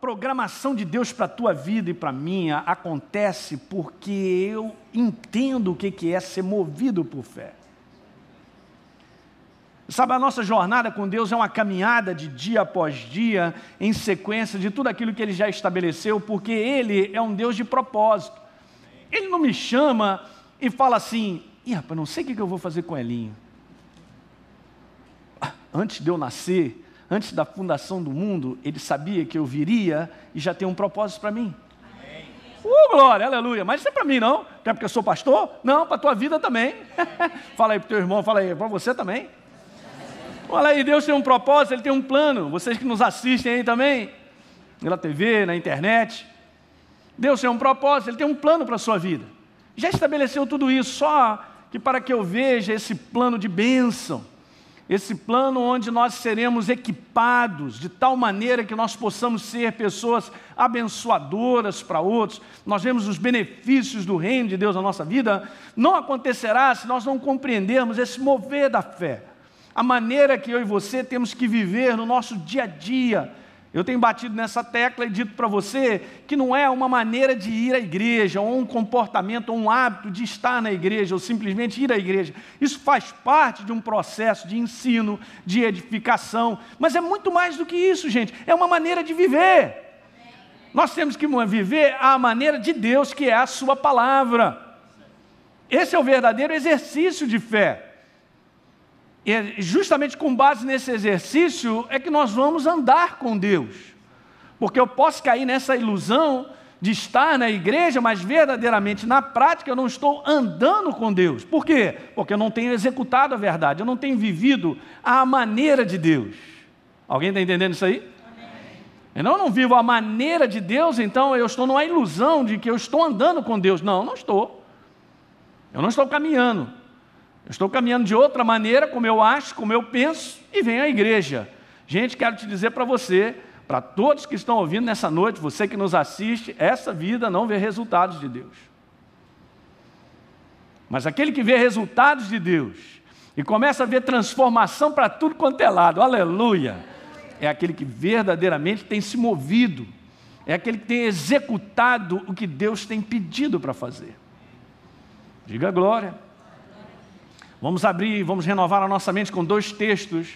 programação de Deus para a tua vida e para a minha acontece porque eu entendo o que é ser movido por fé. Sabe, a nossa jornada com Deus é uma caminhada de dia após dia, em sequência de tudo aquilo que Ele já estabeleceu, porque Ele é um Deus de propósito. Ele não me chama e fala assim: ih, rapaz, não sei o que eu vou fazer com Elinho. Antes de eu nascer, antes da fundação do mundo, Ele sabia que eu viria e já tem um propósito para mim. Glória, aleluia. Mas isso é para mim, não? Quer porque eu sou pastor? Não, para a tua vida também. Fala aí para o teu irmão, fala aí, para você também. Olha aí, Deus tem um propósito, Ele tem um plano. Vocês que nos assistem aí também, pela TV, na internet. Deus tem um propósito, Ele tem um plano para a sua vida. Já estabeleceu tudo isso, só que para que eu veja esse plano de bênção, esse plano onde nós seremos equipados de tal maneira que nós possamos ser pessoas abençoadoras para outros, nós vemos os benefícios do reino de Deus na nossa vida, não acontecerá se nós não compreendermos esse mover da fé. A maneira que eu e você temos que viver no nosso dia a dia. Eu tenho batido nessa tecla e dito para você que não é uma maneira de ir à igreja, ou um comportamento, ou um hábito de estar na igreja, ou simplesmente ir à igreja. Isso faz parte de um processo de ensino, de edificação, mas é muito mais do que isso, gente. É uma maneira de viver. Nós temos que viver a maneira de Deus, que é a sua palavra. Esse é o verdadeiro exercício de fé. E justamente com base nesse exercício é que nós vamos andar com Deus. Porque eu posso cair nessa ilusão de estar na igreja, mas verdadeiramente na prática eu não estou andando com Deus. Por quê? Porque eu não tenho executado a verdade, eu não tenho vivido a maneira de Deus. Alguém está entendendo isso aí? Eu não vivo a maneira de Deus, então eu estou numa ilusão de que eu estou andando com Deus. Não, não estou. Eu não estou caminhando. Eu estou caminhando de outra maneira, como eu acho, como eu penso, e venho à igreja. Gente, quero te dizer para você, para todos que estão ouvindo nessa noite, você que nos assiste, essa vida não vê resultados de Deus. Mas aquele que vê resultados de Deus e começa a ver transformação para tudo quanto é lado, aleluia, é aquele que verdadeiramente tem se movido, é aquele que tem executado o que Deus tem pedido para fazer. Diga glória. Vamos abrir, vamos renovar a nossa mente com 2 textos.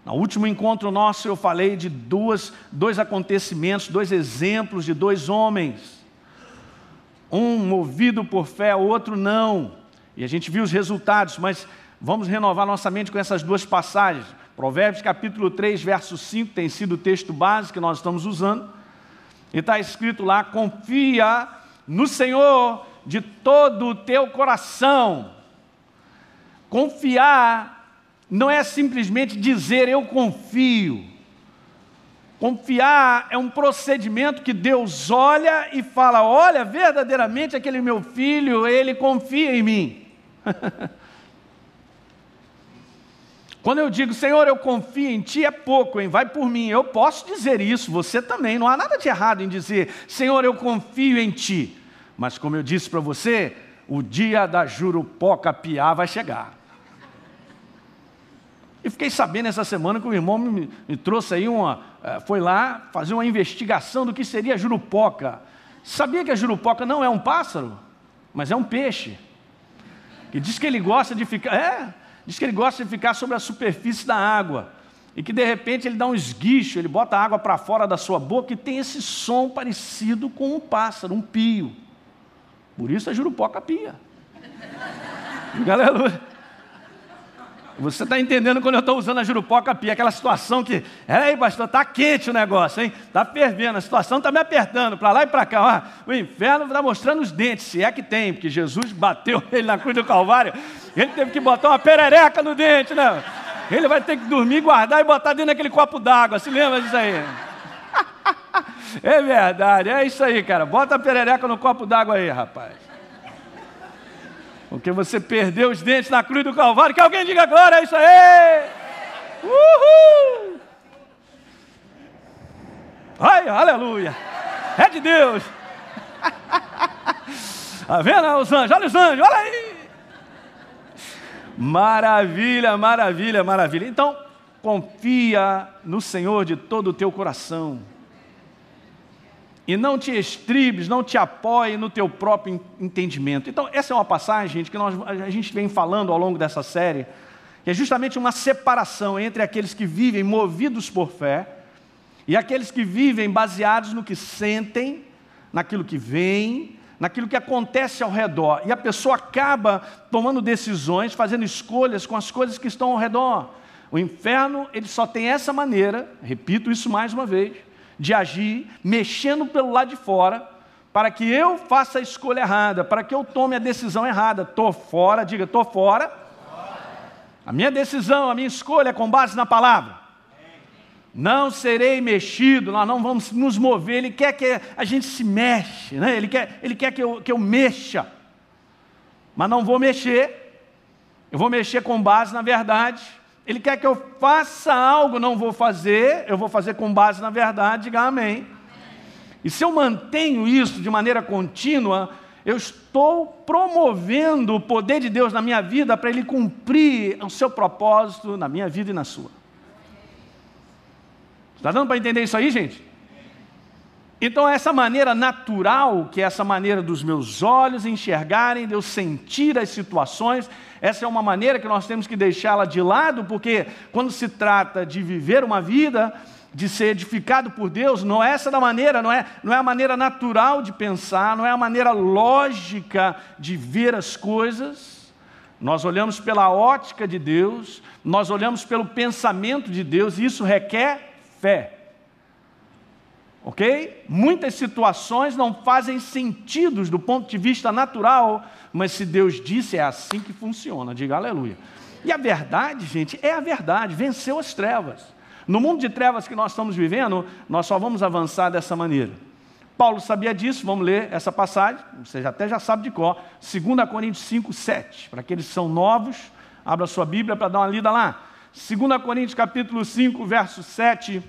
No último encontro nosso eu falei de dois acontecimentos, 2 exemplos de 2 homens. Um movido por fé, o outro não. E a gente viu os resultados, mas vamos renovar nossa mente com essas 2 passagens. Provérbios capítulo 3, verso 5, tem sido o texto base que nós estamos usando. E está escrito lá: confia no Senhor de todo o teu coração. Confiar não é simplesmente dizer eu confio. Confiar é um procedimento que Deus olha e fala: olha, verdadeiramente aquele meu filho, ele confia em mim. Quando eu digo, Senhor, eu confio em Ti, é pouco, hein? Vai por mim. Eu posso dizer isso, você também. Não há nada de errado em dizer, Senhor, eu confio em Ti. Mas como eu disse para você, o dia da Jurupoca Piá vai chegar. E fiquei sabendo essa semana que o irmão me trouxe aí foi lá fazer uma investigação do que seria a jurupoca. Sabia que a jurupoca não é um pássaro, mas é um peixe. Que diz que ele gosta de ficar sobre a superfície da água. E que de repente ele dá um esguicho, ele bota a água para fora da sua boca e tem esse som parecido com um pássaro, um pio. Por isso a jurupoca pia. Galera, você está entendendo quando eu estou usando a jurupoca pia, aquela situação que, ei pastor, está quente o negócio, hein? Está fervendo, a situação está me apertando, para lá e para cá. Ó, o inferno está mostrando os dentes, se é que tem, porque Jesus bateu ele na cruz do Calvário, ele teve que botar uma perereca no dente, né? Ele vai ter que dormir, guardar e botar dentro daquele copo d'água, se lembra disso aí? É verdade, é isso aí, cara, bota a perereca no copo d'água aí, rapaz. Porque você perdeu os dentes na cruz do Calvário. Que alguém diga glória, é isso aí! Uhul! Ai, aleluia! É de Deus! Tá vendo os anjos? Olha os anjos, olha aí! Maravilha, maravilha, maravilha. Então, confia no Senhor de todo o teu coração. e não te estribes, não te apoie no teu próprio entendimento. Então, essa é uma passagem, gente, que a gente vem falando ao longo dessa série, que é justamente uma separação entre aqueles que vivem movidos por fé e aqueles que vivem baseados no que sentem, naquilo que veem, naquilo que acontece ao redor. E a pessoa acaba tomando decisões, fazendo escolhas com as coisas que estão ao redor. O inferno, ele só tem essa maneira, repito isso mais uma vez, de agir, mexendo pelo lado de fora, para que eu faça a escolha errada, para que eu tome a decisão errada. Estou fora, diga, estou fora. A minha decisão, a minha escolha é com base na palavra. Não serei mexido, nós não vamos nos mover. Ele quer que a gente se mexe, né? Ele quer que eu mexa, mas não vou mexer. Eu vou mexer com base na verdade. Ele quer que eu faça algo, não vou fazer. Eu vou fazer com base na verdade, diga amém. E se eu mantenho isso de maneira contínua, eu estou promovendo o poder de Deus na minha vida para Ele cumprir o seu propósito na minha vida e na sua. Está dando para entender isso aí, gente? Então, essa maneira natural, que é essa maneira dos meus olhos enxergarem, de eu sentir as situações, essa é uma maneira que nós temos que deixá-la de lado, porque quando se trata de viver uma vida, de ser edificado por Deus, não é essa da maneira, não é a maneira natural de pensar, não é a maneira lógica de ver as coisas. Nós olhamos pela ótica de Deus, nós olhamos pelo pensamento de Deus, e isso requer fé. Ok? Muitas situações não fazem sentido do ponto de vista natural, mas se Deus disse, é assim que funciona, diga aleluia. E a verdade, gente, é a verdade, venceu as trevas. No mundo de trevas que nós estamos vivendo, nós só vamos avançar dessa maneira. Paulo sabia disso, vamos ler essa passagem, você até já sabe de cor, 2 Coríntios 5, 7. Para aqueles que são novos, abra sua Bíblia para dar uma lida lá. 2 Coríntios capítulo 5, verso 7.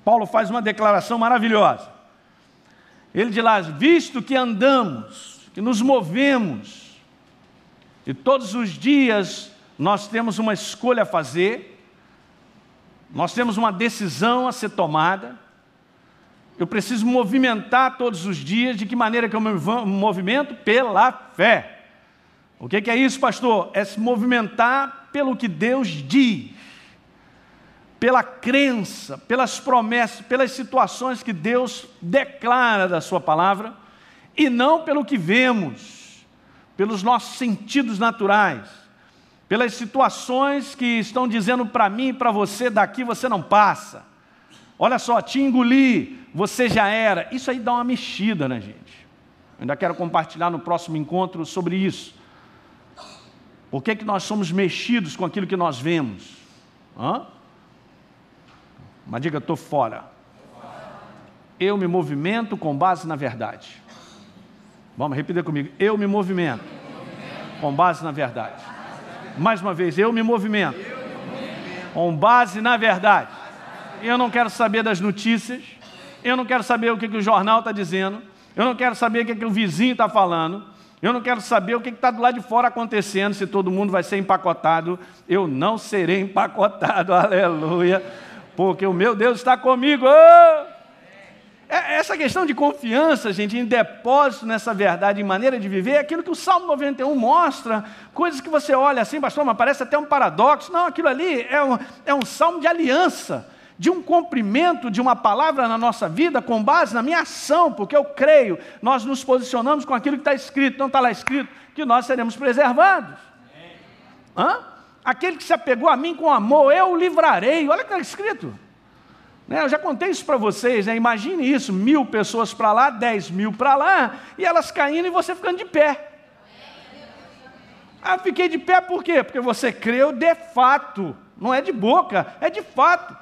Paulo faz uma declaração maravilhosa. Ele diz lá, visto que andamos, que nos movemos, e todos os dias nós temos uma escolha a fazer, nós temos uma decisão a ser tomada, eu preciso movimentar todos os dias. De que maneira que eu me movimento? Pela fé. O que é isso, pastor? É se movimentar pelo que Deus diz, pela crença, pelas promessas, pelas situações que Deus declara da sua palavra, e não pelo que vemos, pelos nossos sentidos naturais, pelas situações que estão dizendo para mim e para você, daqui você não passa. Olha só, te engoli, você já era. Isso aí dá uma mexida na gente. Eu ainda quero compartilhar no próximo encontro sobre isso. Por que nós somos mexidos com aquilo que nós vemos? Mas diga, estou fora. Eu me movimento com base na verdade. Vamos repetir comigo. Eu me movimento com base na verdade. Mais uma vez, eu me movimento com base na verdade. Eu não quero saber das notícias, eu não quero saber o que o jornal está dizendo, eu não quero saber o que o vizinho está falando, eu não quero saber o que está do lado de fora acontecendo, se todo mundo vai ser empacotado. Eu não serei empacotado, aleluia, porque o meu Deus está comigo. Essa questão de confiança, gente, em depósito nessa verdade, em maneira de viver, é aquilo que o Salmo 91 mostra, coisas que você olha assim, pastor, mas parece até um paradoxo. Não, aquilo ali é um salmo de aliança, de um cumprimento de uma palavra na nossa vida com base na minha ação, porque eu creio, nós nos posicionamos com aquilo que está escrito. Não está lá escrito que nós seremos preservados. Aquele que se apegou a mim com amor, eu o livrarei. Olha o que está escrito. Eu já contei isso para vocês, né? Imagine isso, 1.000 pessoas para lá, 10.000 para lá, e elas caindo e você ficando de pé. Eu fiquei de pé por quê? Porque você creu de fato, não é de boca, é de fato.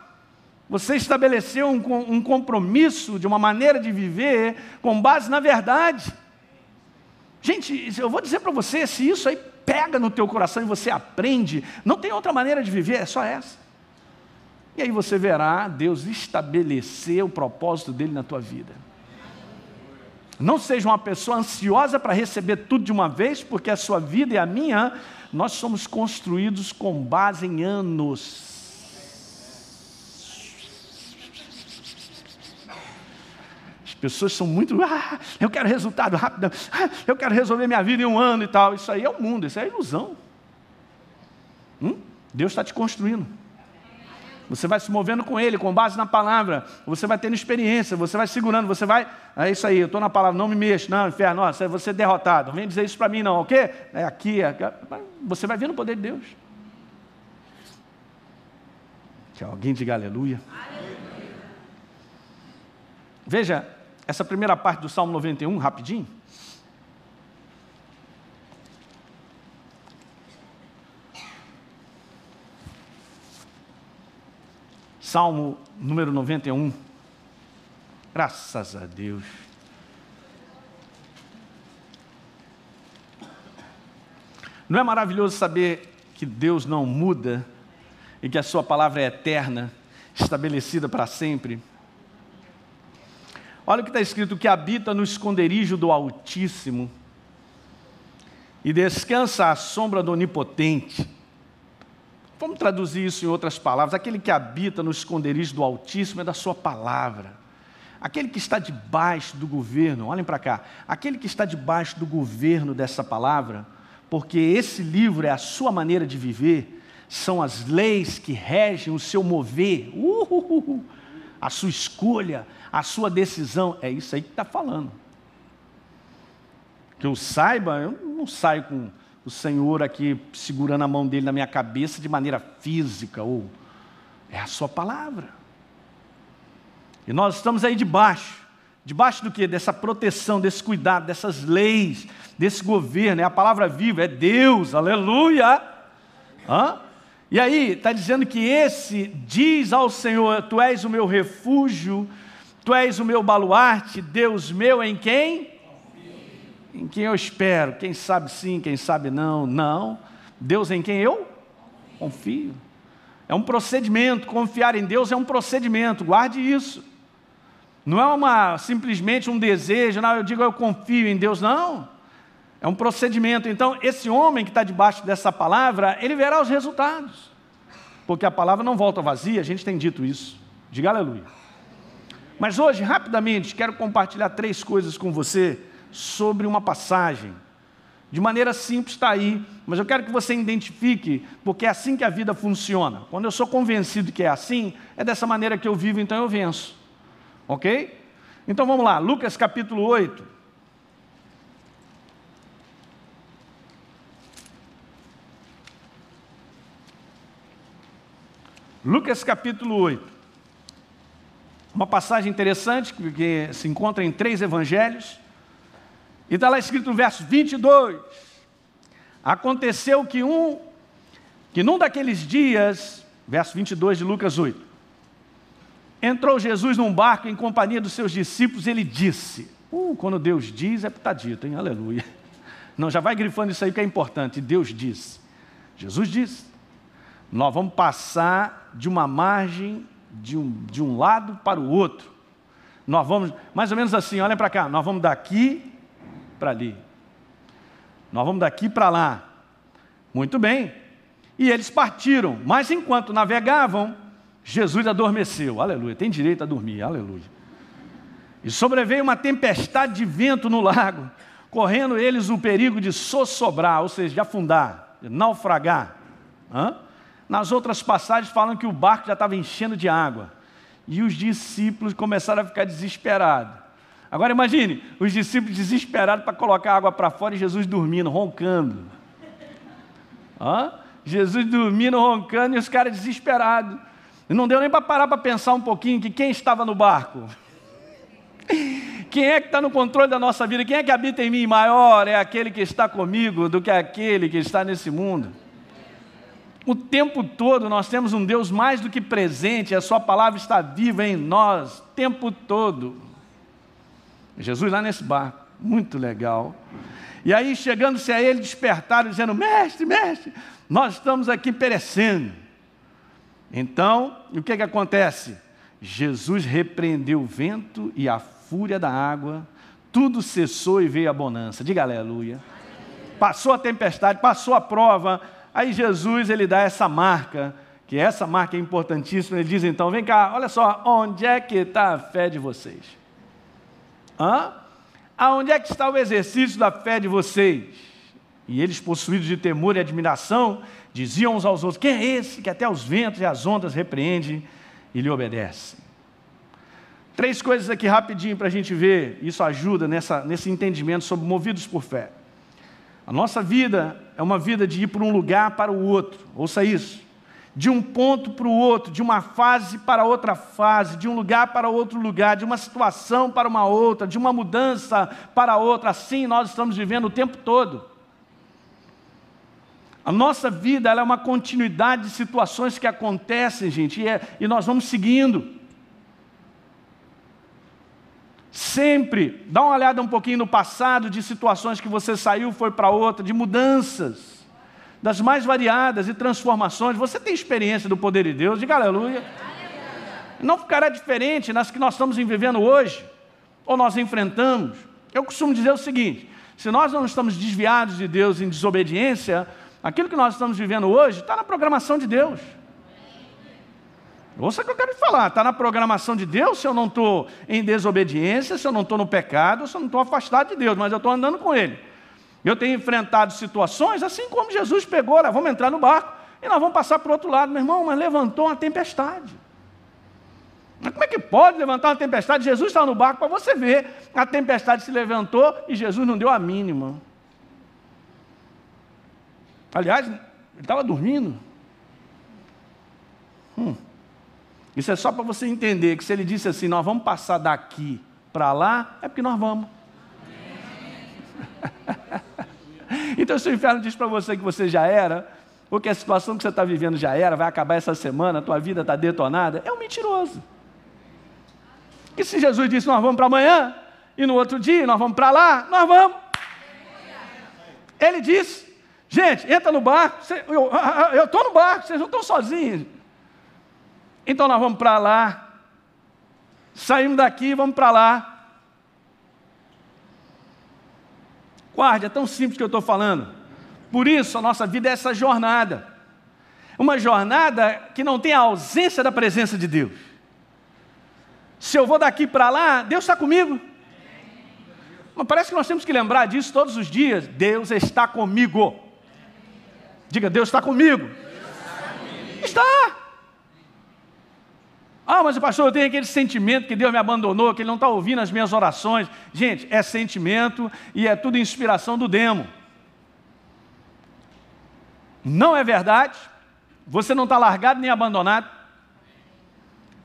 Você estabeleceu um compromisso de uma maneira de viver com base na verdade. Gente, eu vou dizer para você, se isso aí pega no teu coração e você aprende, não tem outra maneira de viver, é só essa. E aí você verá Deus estabelecer o propósito dele na tua vida. Não seja uma pessoa ansiosa para receber tudo de uma vez, porque a sua vida e a minha, nós somos construídos com base em anos. pessoas são muito, eu quero resultado rápido, eu quero resolver minha vida em 1 ano e tal. Isso aí é o mundo, isso é ilusão. Deus está te construindo. Você vai se movendo com Ele, com base na palavra. Você vai tendo experiência, você vai segurando, você vai... É isso aí, eu estou na palavra, não me mexa. Não, inferno, nossa, você é derrotado. Não vem dizer isso para mim não, ok? É aqui. Você vai vendo o poder de Deus. Que alguém diga aleluia. Aleluia. Veja, essa primeira parte do Salmo 91, rapidinho. Salmo número 91. Graças a Deus. Não é maravilhoso saber que Deus não muda e que a sua palavra é eterna, estabelecida para sempre? Olha o que está escrito: que habita no esconderijo do Altíssimo e descansa à sombra do Onipotente. Vamos traduzir isso em outras palavras. Aquele que habita no esconderijo do Altíssimo é da sua palavra. Aquele que está debaixo do governo, olhem para cá, aquele que está debaixo do governo dessa palavra, porque esse livro é a sua maneira de viver, são as leis que regem o seu mover, a sua escolha, a sua decisão. É isso aí que está falando. Que eu saiba, eu não saio com o Senhor aqui segurando a mão dele na minha cabeça de maneira física, ou é a sua palavra. E nós estamos aí debaixo do quê? Dessa proteção, desse cuidado, dessas leis, desse governo. É a palavra viva, é Deus, aleluia. E aí está dizendo que esse diz ao Senhor: tu és o meu refúgio, tu és o meu baluarte, Deus meu, em quem? Em quem eu espero. Quem sabe sim, quem sabe não. Não. Deus em quem eu confio. É um procedimento. Confiar em Deus é um procedimento. Guarde isso. Não é simplesmente um desejo. Não, eu digo eu confio em Deus. Não. É um procedimento. Então, esse homem que está debaixo dessa palavra, ele verá os resultados. Porque a palavra não volta vazia. A gente tem dito isso. Diga aleluia. Mas hoje, rapidamente, quero compartilhar 3 coisas com você sobre uma passagem. De maneira simples está aí, mas eu quero que você identifique, porque é assim que a vida funciona. Quando eu sou convencido que é assim, é dessa maneira que eu vivo, então eu venço. Ok? Então vamos lá, Lucas capítulo 8. Lucas capítulo 8. Uma passagem interessante, que se encontra em 3 evangelhos. E está lá escrito no verso 22, aconteceu que num daqueles dias, verso 22 de Lucas 8, entrou Jesus num barco em companhia dos seus discípulos, e ele disse, quando Deus diz, está dito, hein? Aleluia. Não, já vai grifando isso aí que é importante, Deus disse. Jesus disse, nós vamos passar de uma margem, de um lado para o outro. Nós vamos, mais ou menos assim, olhem para cá, nós vamos daqui para ali. Nós vamos daqui para lá. Muito bem. E eles partiram, mas enquanto navegavam, Jesus adormeceu. Aleluia. Tem direito a dormir. Aleluia. E sobreveio uma tempestade de vento no lago, correndo eles o perigo de sossobrar, ou seja, de afundar, de naufragar. Nas outras passagens falam que o barco já estava enchendo de água. E os discípulos começaram a ficar desesperados. Agora imagine, os discípulos desesperados para colocar água para fora e Jesus dormindo, roncando. Jesus dormindo, roncando e os caras desesperados. E não deu nem para parar para pensar um pouquinho que quem estava no barco? Quem é que está no controle da nossa vida? Quem é que habita em mim? Maior é aquele que está comigo do que aquele que está nesse mundo. O tempo todo nós temos um Deus mais do que presente, a sua palavra está viva em nós, o tempo todo. Jesus lá nesse barco, muito legal. E aí, chegando-se a ele, despertaram, dizendo, mestre, mestre, nós estamos aqui perecendo. Então, o que acontece? Jesus repreendeu o vento e a fúria da água, tudo cessou e veio a bonança. Diga aleluia. Passou a tempestade, passou a prova, aí Jesus, ele dá essa marca, que essa marca é importantíssima, ele diz então, vem cá, olha só, onde é que está a fé de vocês? Aonde é que está o exercício da fé de vocês? E eles, possuídos de temor e admiração, diziam uns aos outros: quem é esse que até os ventos e as ondas repreende e lhe obedece? 3 coisas aqui rapidinho para a gente ver, isso ajuda nesse entendimento sobre movidos por fé. A nossa vida é uma vida de ir para um lugar para o outro, ouça isso, de um ponto para o outro, de uma fase para outra fase, de um lugar para outro lugar, de uma situação para uma outra, de uma mudança para outra, assim nós estamos vivendo o tempo todo. A nossa vida ela é uma continuidade de situações que acontecem, gente, e nós vamos seguindo. Sempre, dá uma olhada um pouquinho no passado, de situações que você saiu, foi para outra, de mudanças, das mais variadas e transformações. Você tem experiência do poder de Deus, diga aleluia. Não ficará diferente nas que nós estamos vivendo hoje, ou nós enfrentamos. Eu costumo dizer o seguinte: se nós não estamos desviados de Deus em desobediência, aquilo que nós estamos vivendo hoje está na programação de Deus. Ouça o que eu quero te falar, está na programação de Deus. Se eu não estou em desobediência, se eu não estou no pecado, se eu não estou afastado de Deus, mas eu estou andando com Ele. Eu tenho enfrentado situações, assim como Jesus pegou, nós vamos entrar no barco e nós vamos passar para o outro lado. Meu irmão, mas levantou uma tempestade. Mas como é que pode levantar uma tempestade? Jesus está no barco para você ver. A tempestade se levantou e Jesus não deu a mínima. Aliás, ele estava dormindo. Isso é só para você entender que se ele disse assim, nós vamos passar daqui para lá, é porque nós vamos. Então, se o inferno diz para você que você já era, ou que a situação que você está vivendo já era, vai acabar essa semana, a tua vida está detonada, é um mentiroso. E se Jesus disse, nós vamos para amanhã, e no outro dia nós vamos para lá, nós vamos. Ele disse, gente, entra no barco, eu estou no barco, vocês não estão sozinhos. Então nós vamos para lá, saímos daqui e vamos para lá. Guarde, é tão simples que eu estou falando. Por isso a nossa vida é essa jornada. Uma jornada que não tem a ausência da presença de Deus. Se eu vou daqui para lá, Deus está comigo. Mas parece que nós temos que lembrar disso todos os dias. Deus está comigo. Diga, Deus está comigo. Está. Mas pastor, eu tenho aquele sentimento que Deus me abandonou, que Ele não está ouvindo as minhas orações. Gente, é sentimento e é tudo inspiração do demo. Não é verdade. Você não está largado nem abandonado.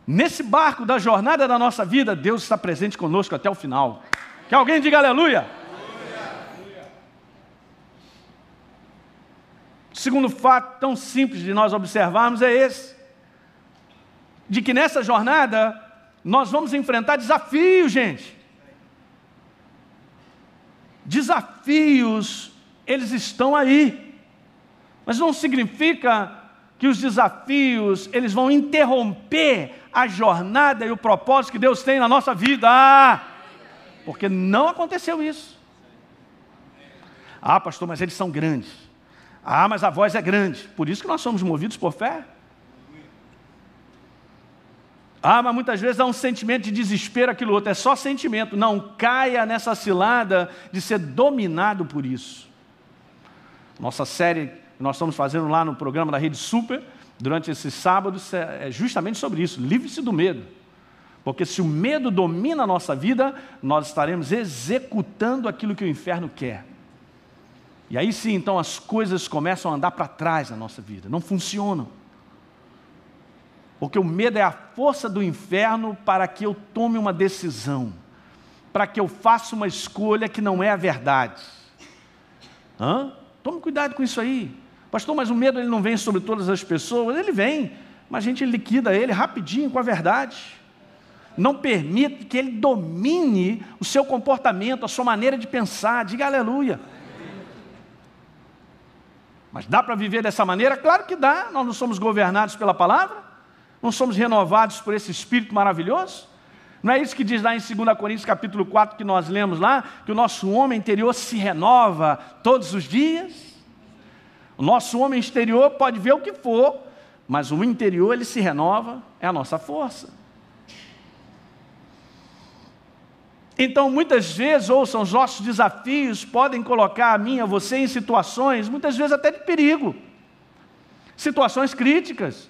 Nesse barco da jornada da nossa vida, Deus está presente conosco até o final. Que alguém diga aleluia. O segundo fato tão simples de nós observarmos é esse. De que nessa jornada, nós vamos enfrentar desafios, gente. Desafios, eles estão aí. Mas não significa que os desafios, eles vão interromper a jornada e o propósito que Deus tem na nossa vida. Porque não aconteceu isso. Pastor, mas eles são grandes. Mas a voz é grande. Por isso que nós somos movidos por fé. Mas muitas vezes há um sentimento de desespero, aquilo outro. É só sentimento. Não caia nessa cilada de ser dominado por isso. Nossa série que nós estamos fazendo lá no programa da Rede Super, durante esses sábados, é justamente sobre isso. Livre-se do medo. Porque se o medo domina a nossa vida, nós estaremos executando aquilo que o inferno quer. E aí sim, então, as coisas começam a andar para trás na nossa vida. Não funcionam. Porque o medo é a força do inferno para que eu tome uma decisão, para que eu faça uma escolha que não é a verdade. Tome cuidado com isso aí. Pastor, mas o medo ele não vem sobre todas as pessoas. Ele vem, mas a gente liquida ele rapidinho com a verdade. Não permita que ele domine o seu comportamento, a sua maneira de pensar. Diga aleluia. Mas dá para viver dessa maneira? Claro que dá. Nós não somos governados pela palavra. Não somos renovados por esse Espírito maravilhoso? Não é isso que diz lá em 2 Coríntios capítulo 4, que nós lemos lá, que o nosso homem interior se renova todos os dias? O nosso homem exterior pode ver o que for, mas o interior ele se renova, é a nossa força. Então, muitas vezes, ouçam, os nossos desafios podem colocar a mim e a você em situações, muitas vezes até de perigo, situações críticas,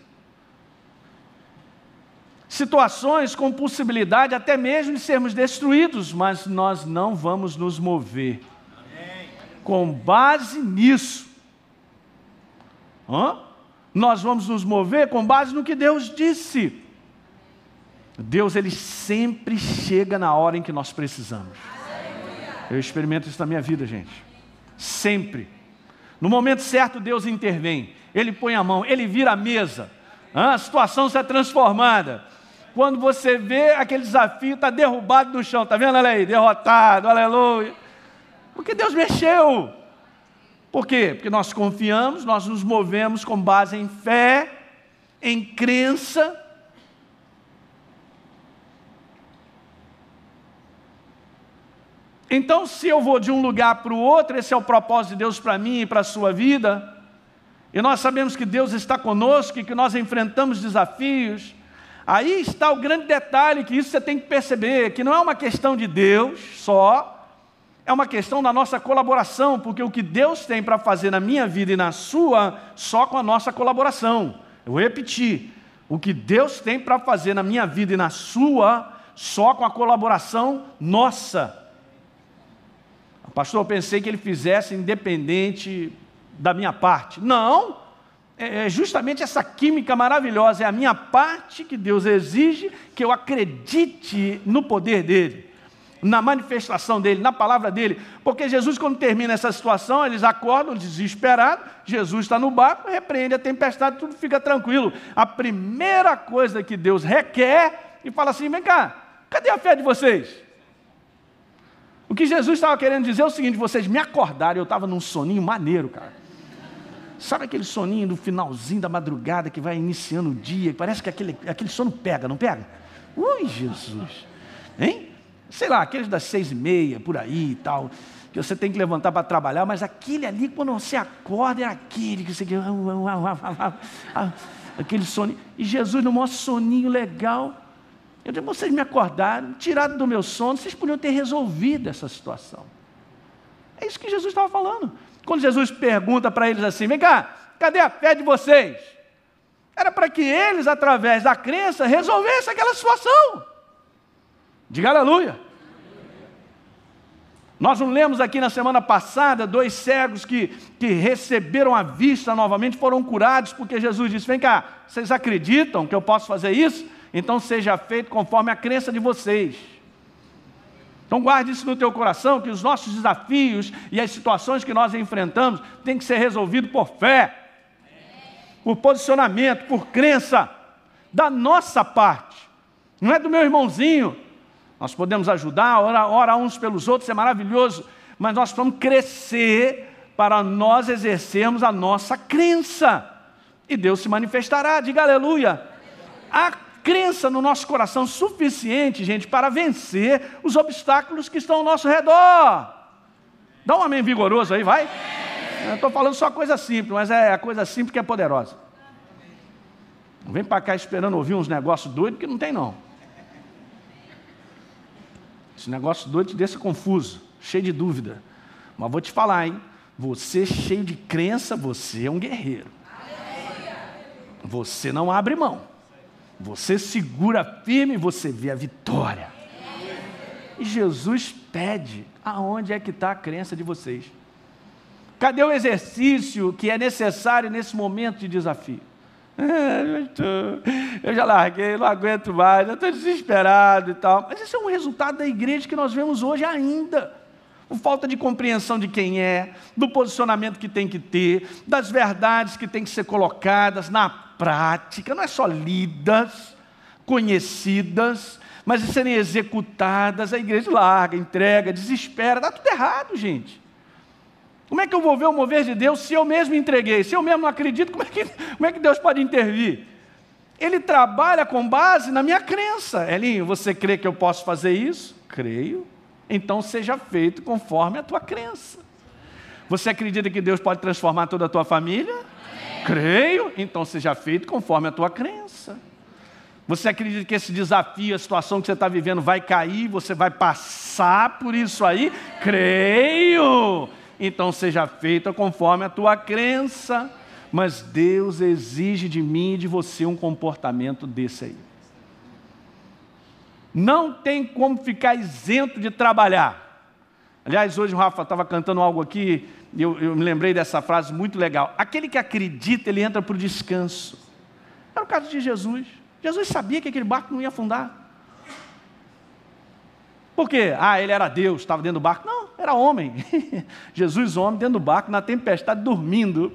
situações com possibilidade até mesmo de sermos destruídos, mas nós não vamos nos mover com base nisso. Nós vamos nos mover com base no que Deus disse. Deus, Ele sempre chega na hora em que nós precisamos. Eu experimento isso na minha vida, gente. Sempre. No momento certo, Deus intervém. Ele põe a mão, Ele vira a mesa. A situação está transformada. Quando você vê aquele desafio, está derrubado no chão. Está vendo, olha aí? Derrotado, aleluia. Porque Deus mexeu. Por quê? Porque nós confiamos, nós nos movemos com base em fé, em crença. Então, se eu vou de um lugar para o outro, esse é o propósito de Deus para mim e para a sua vida, e nós sabemos que Deus está conosco e que nós enfrentamos desafios, aí está o grande detalhe, que isso você tem que perceber, que não é uma questão de Deus só, é uma questão da nossa colaboração, porque o que Deus tem para fazer na minha vida e na sua, só com a nossa colaboração. Eu vou repetir, o que Deus tem para fazer na minha vida e na sua, só com a colaboração nossa. Pastor, eu pensei que Ele fizesse independente da minha parte. Não, é justamente essa química maravilhosa, é a minha parte que Deus exige que eu acredite no poder dEle, na manifestação dEle, na palavra dEle. Porque Jesus, quando termina essa situação, eles acordam desesperados, Jesus está no barco, repreende a tempestade, tudo fica tranquilo. A primeira coisa que Deus requer, e fala assim, vem cá, cadê a fé de vocês? O que Jesus estava querendo dizer é o seguinte, vocês me acordaram, eu estava num soninho maneiro, cara. Sabe aquele soninho do finalzinho da madrugada que vai iniciando o dia, que parece que aquele sono pega, não pega? Ui, Jesus! Hein? Sei lá, aqueles das 6h30, por aí e tal, que você tem que levantar para trabalhar, mas aquele ali, quando você acorda, é aquele que você... aquele soninho. E Jesus, no maior soninho legal... Eu disse, vocês me acordaram, tiraram do meu sono, vocês podiam ter resolvido essa situação. É isso que Jesus estava falando. Quando Jesus pergunta para eles assim, vem cá, cadê a fé de vocês? Era para que eles, através da crença, resolvessem aquela situação. Diga aleluia. Nós não lemos aqui na semana passada, 2 cegos que receberam a vista novamente, foram curados, porque Jesus disse, vem cá, vocês acreditam que eu posso fazer isso? Então seja feito conforme a crença de vocês. Então guarde isso no teu coração, que os nossos desafios e as situações que nós enfrentamos têm que ser resolvidos por fé, por posicionamento, por crença, da nossa parte. Não é do meu irmãozinho. Nós podemos ajudar, orar uns pelos outros, é maravilhoso, mas nós vamos crescer para nós exercermos a nossa crença. E Deus se manifestará, diga aleluia. A crença no nosso coração suficiente, gente, para vencer os obstáculos que estão ao nosso redor. Dá um amém vigoroso aí, vai. Eu estou falando só coisa simples, mas é a coisa simples que é poderosa. Não vem para cá esperando ouvir uns negócios doidos, que não tem não. Esse negócio doido te deixa confuso, cheio de dúvida. Mas vou te falar, hein? Você cheio de crença, você é um guerreiro. Você não abre mão. Você segura firme e você vê a vitória. E Jesus pede, aonde é que está a crença de vocês? Cadê o exercício que é necessário nesse momento de desafio? Eu já larguei, não aguento mais, eu estou desesperado e tal. Mas esse é um resultado da igreja que nós vemos hoje ainda. Por falta de compreensão de quem é, do posicionamento que tem que ter, das verdades que tem que ser colocadas na prática, não é só lidas, conhecidas, mas de serem executadas. A igreja larga, entrega, desespera, está tudo errado, gente. Como é que eu vou ver o mover de Deus se eu mesmo entreguei? Se eu mesmo não acredito, como é que Deus pode intervir? Ele trabalha com base na minha crença. Elinho, você crê que eu posso fazer isso? Creio. Então seja feito conforme a tua crença. Você acredita que Deus pode transformar toda a tua família? Creio. Então seja feito conforme a tua crença. Você acredita que esse desafio, a situação que você está vivendo vai cair, você vai passar passar por isso aí? Creio. Então seja feita conforme a tua crença. Mas Deus exige de mim e de você um comportamento desse aí. Não tem como ficar isento de trabalhar. Aliás, hoje o Rafa estava cantando algo aqui, e eu me lembrei dessa frase muito legal. Aquele que acredita, ele entra para o descanso. Era o caso de Jesus. Jesus sabia que aquele barco não ia afundar. Por quê? Ele era Deus, estava dentro do barco. Não, era homem. Jesus, homem, dentro do barco, na tempestade, dormindo.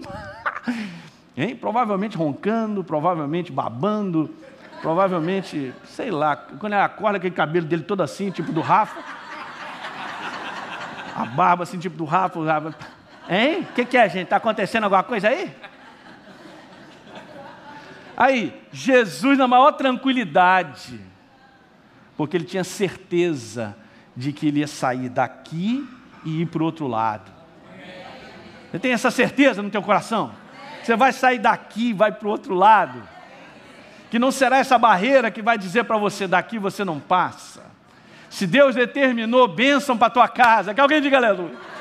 Hein? Provavelmente roncando, provavelmente babando, provavelmente, sei lá, quando ele acorda, aquele cabelo dele todo assim, tipo do Rafa. A barba assim, tipo do Rafa. Hein? O que é, gente? Está acontecendo alguma coisa aí? Aí, Jesus na maior tranquilidade, porque ele tinha certeza de que ele ia sair daqui e ir para o outro lado. Você tem essa certeza no teu coração? Você vai sair daqui e vai para o outro lado. Que não será essa barreira que vai dizer para você, daqui você não passa. Se Deus determinou bênção para a tua casa, que alguém diga aleluia.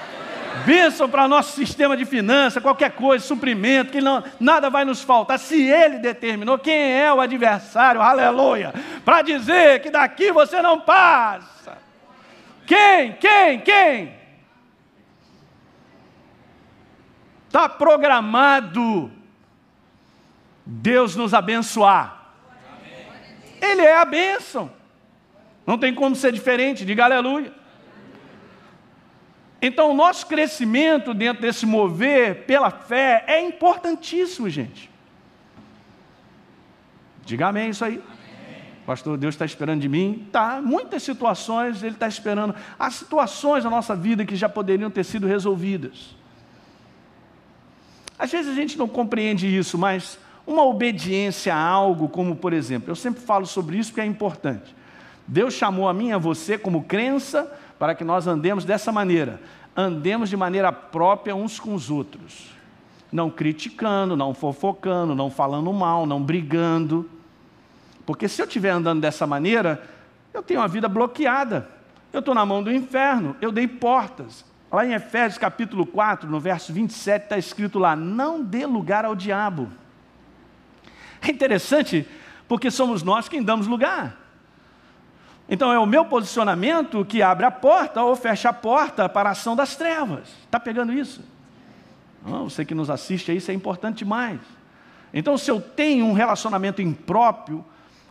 Bênção para o nosso sistema de finanças, qualquer coisa, suprimento, que não, nada vai nos faltar. Se Ele determinou, quem é o adversário, aleluia, para dizer que daqui você não passa? Quem? Está programado Deus nos abençoar. Ele é a bênção. Não tem como ser diferente, diga aleluia. Então, o nosso crescimento dentro desse mover pela fé é importantíssimo, gente. Diga amém isso aí. Amém. Pastor, Deus está esperando de mim? Tá, muitas situações Ele está esperando. Há situações na nossa vida que já poderiam ter sido resolvidas. Às vezes a gente não compreende isso, mas uma obediência a algo, como por exemplo, eu sempre falo sobre isso porque é importante. Deus chamou a mim e a você como crença para que nós andemos dessa maneira. Andemos de maneira própria uns com os outros. Não criticando, não fofocando, não falando mal, não brigando. Porque se eu estiver andando dessa maneira, eu tenho uma vida bloqueada. Eu estou na mão do inferno, eu dei portas. Lá em Efésios capítulo 4, no verso 27, está escrito lá, não dê lugar ao diabo. É interessante, porque somos nós quem damos lugar. Então é o meu posicionamento que abre a porta ou fecha a porta para a ação das trevas. Está pegando isso? Você que nos assiste aí, isso é importante demais. Então se eu tenho um relacionamento impróprio,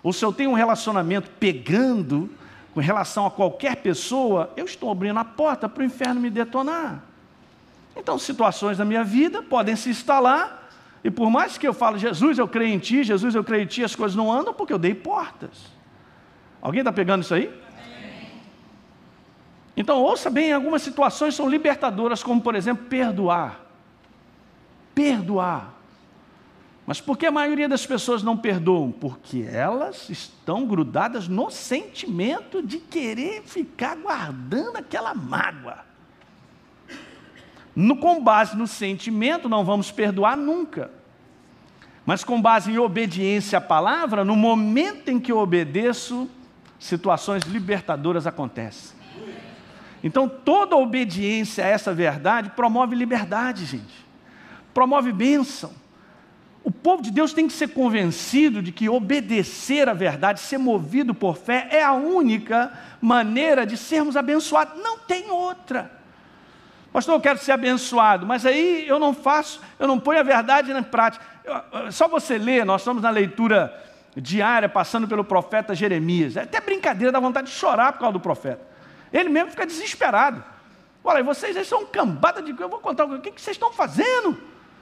ou se eu tenho um relacionamento pegando com relação a qualquer pessoa, eu estou abrindo a porta para o inferno me detonar. Então situações da minha vida podem se instalar, e por mais que eu fale, Jesus, eu creio em ti, Jesus, eu creio em ti, as coisas não andam porque eu dei portas. Alguém está pegando isso aí? Amém. Então, ouça bem, algumas situações são libertadoras, como, por exemplo, perdoar. Perdoar. Mas por que a maioria das pessoas não perdoam? Porque elas estão grudadas no sentimento de querer ficar guardando aquela mágoa. Com base no sentimento, não vamos perdoar nunca. Mas com base em obediência à palavra, no momento em que eu obedeço, situações libertadoras acontecem. Então, toda obediência a essa verdade promove liberdade, gente. Promove bênção. O povo de Deus tem que ser convencido de que obedecer à verdade, ser movido por fé, é a única maneira de sermos abençoados. Não tem outra. Pastor, eu quero ser abençoado, mas aí eu não faço, eu não ponho a verdade na prática. Só você ler, nós estamos na leitura diária, passando pelo profeta Jeremias. É até brincadeira, dá vontade de chorar por causa do profeta. Ele mesmo fica desesperado. Olha, vocês aí são cambada de... Eu vou contar o que vocês estão fazendo.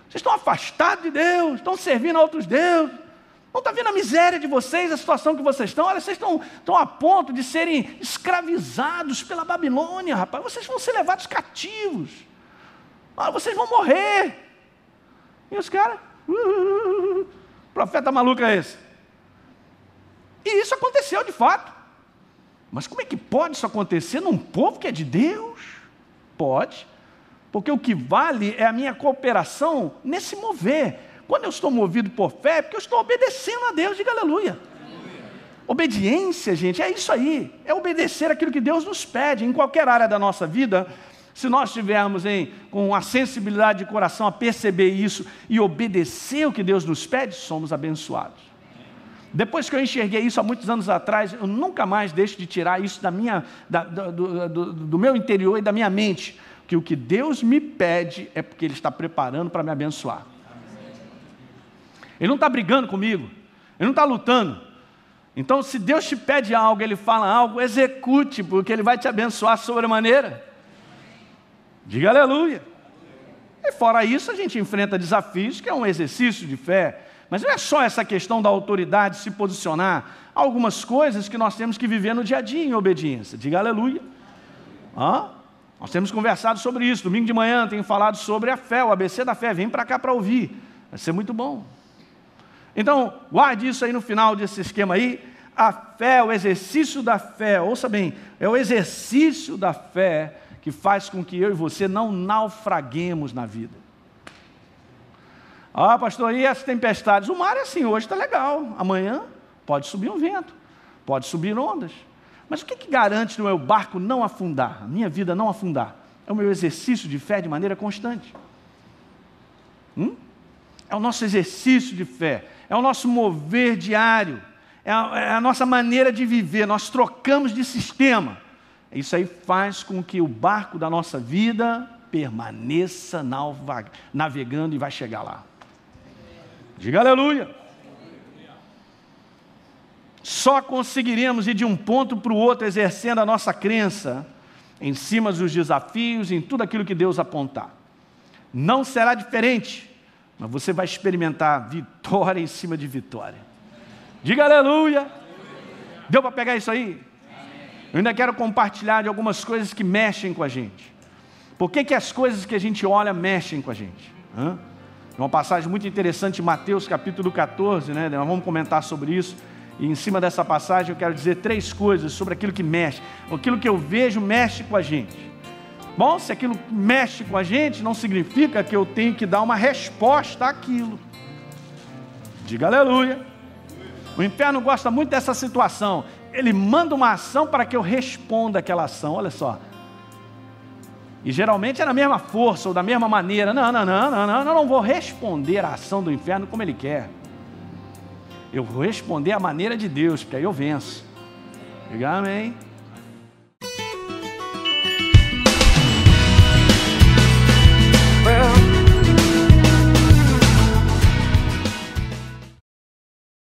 Vocês estão afastados de Deus, estão servindo a outros deuses. Não está vendo a miséria de vocês, a situação que vocês estão? Olha, vocês estão a ponto de serem escravizados pela Babilônia, rapaz. Vocês vão ser levados cativos. Olha, vocês vão morrer. E os caras... profeta maluco é esse? E isso aconteceu de fato. Mas como é que pode isso acontecer num povo que é de Deus? Pode. Porque o que vale é a minha cooperação nesse mover. Quando eu estou movido por fé, é porque eu estou obedecendo a Deus, diga aleluia. Obediência, gente, é isso aí. É obedecer aquilo que Deus nos pede em qualquer área da nossa vida. Se nós estivermos com a sensibilidade de coração a perceber isso e obedecer o que Deus nos pede, somos abençoados. Depois que eu enxerguei isso há muitos anos atrás, eu nunca mais deixo de tirar isso do meu interior e da minha mente. Que o que Deus me pede é porque Ele está preparando para me abençoar. Ele não está brigando comigo, Ele não está lutando. Então, se Deus te pede algo, Ele fala algo, execute, porque Ele vai te abençoar sobremaneira. Diga aleluia. E fora isso, a gente enfrenta desafios, que é um exercício de fé. Mas não é só essa questão da autoridade se posicionar. Há algumas coisas que nós temos que viver no dia a dia em obediência. Diga aleluia. Nós temos conversado sobre isso. Domingo de manhã tenho falado sobre a fé, o ABC da fé. Vem para cá para ouvir. Vai ser muito bom. Então, guarde isso aí no final desse esquema aí. A fé, o exercício da fé. Ouça bem, é o exercício da fé que faz com que eu e você não naufraguemos na vida. Pastor, e as tempestades? O mar é assim, hoje está legal. Amanhã pode subir um vento, pode subir ondas. Mas o que garante o meu barco não afundar, a minha vida não afundar? É o meu exercício de fé de maneira constante. É o nosso exercício de fé, é o nosso mover diário, é a nossa maneira de viver. Nós trocamos de sistema. Isso aí faz com que o barco da nossa vida permaneça navegando e vai chegar lá. Diga aleluia. Só conseguiremos ir de um ponto para o outro exercendo a nossa crença em cima dos desafios, em tudo aquilo que Deus apontar. Não será diferente, mas você vai experimentar vitória em cima de vitória. Diga aleluia. Deu para pegar isso aí? Eu ainda quero compartilhar de algumas coisas que mexem com a gente. Por que as coisas que a gente olha mexem com a gente? Uma passagem muito interessante em Mateus capítulo 14, né? Nós vamos comentar sobre isso. E em cima dessa passagem eu quero dizer 3 coisas sobre aquilo que mexe. Aquilo que eu vejo mexe com a gente. Bom, se aquilo mexe com a gente, não significa que eu tenho que dar uma resposta àquilo. Diga aleluia. O inferno gosta muito dessa situação. Ele manda uma ação para que eu responda aquela ação. Olha só. E geralmente é na mesma força ou da mesma maneira. Eu não vou responder a ação do inferno como ele quer. Eu vou responder à maneira de Deus, porque aí eu venço. Diga amém.